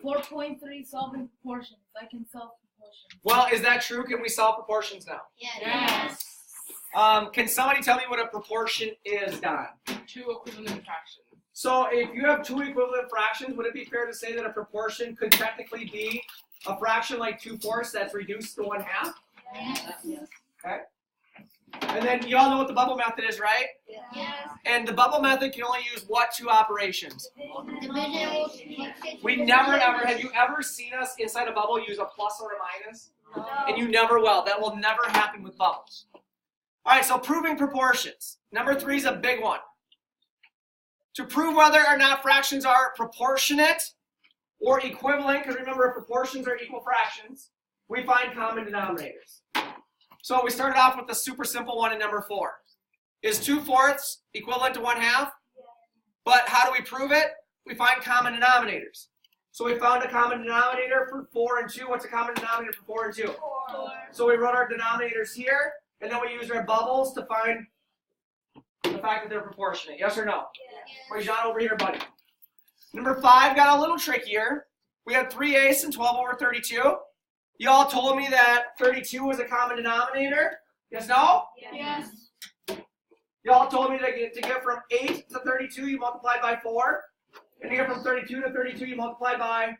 4.3 solving proportions. I can solve proportions. Well, is that true? Can we solve proportions now? Yes. Can somebody tell me what a proportion is, Don? 2 equivalent fractions. So if you have 2 equivalent fractions, would it be fair to say that a proportion could technically be a fraction like 2/4 that's reduced to 1/2? Yes. Okay. And then you all know what the bubble method is, right? Yes. And the bubble method can only use what 2 operations? We never ever, have you ever seen us inside a bubble use a plus or a minus? No. And you never will. That will never happen with bubbles. All right, so proving proportions. Number 3 is a big one. To prove whether or not fractions are proportionate or equivalent, because remember, proportions are equal fractions, we find common denominators. So we started off with the super simple one in number 4. Is 2/4 equivalent to 1/2? But how do we prove it? We find common denominators. So we found a common denominator for 4 and 2. What's a common denominator for 4 and 2? 4. So we wrote our denominators here, and then we used our bubbles to find the fact that they're proportionate. Yes or no? Raise your hand over here, buddy. Number 5 got a little trickier. We had 3/8 and 12/32. Y'all told me that 32 was a common denominator. Yes, no? Yes. Y'all told me to get from 8 to 32, you multiply by 4. And to get from 32 to 32, you multiply by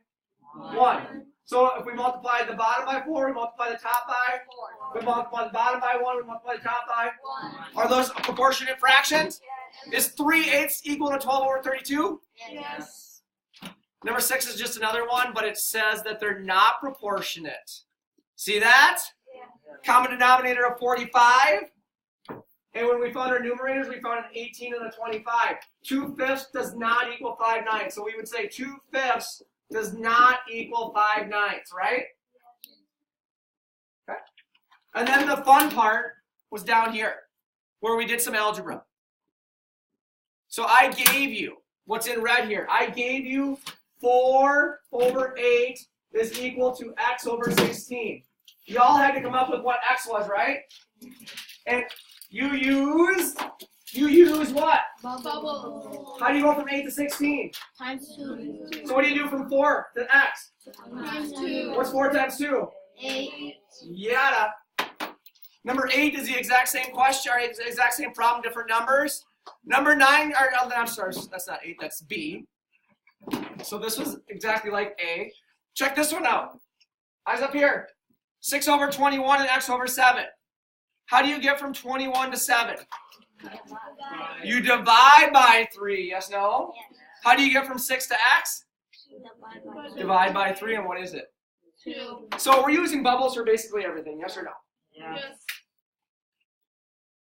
1. So if we multiply the bottom by 4, we multiply the top by 4. We multiply the bottom by 1, we multiply the top by 1. Are those proportionate fractions? Is 3/8 equal to 12/32? Yes. Number 6 is just another one, but it says that they're not proportionate. See that? Common denominator of 45. And when we found our numerators, we found an 18 and a 25. 2/5 does not equal 5/9. So we would say 2/5 does not equal 5/9, right? Okay. And then the fun part was down here, where we did some algebra. So I gave you what's in red here. I gave you 4/8 is equal to x over 16. Y'all had to come up with what x was, right? And you use what? Bubble. How do you go from 8 to 16? Times 2. So what do you do from 4 to x? Times 2. What's 4 times 2? 8. Yada. Number 8 is the exact same question, or the exact same problem, different numbers. Number 9, or I'm sorry, that's not 8, that's B. So this was exactly like A. Check this one out. Eyes up here. 6/21 and x over 7. How do you get from 21 to 7? You divide by 3, yes, no? How do you get from 6 to x? Divide by 3, and what is it? 2. So we're using bubbles for basically everything, yes or no? Yes.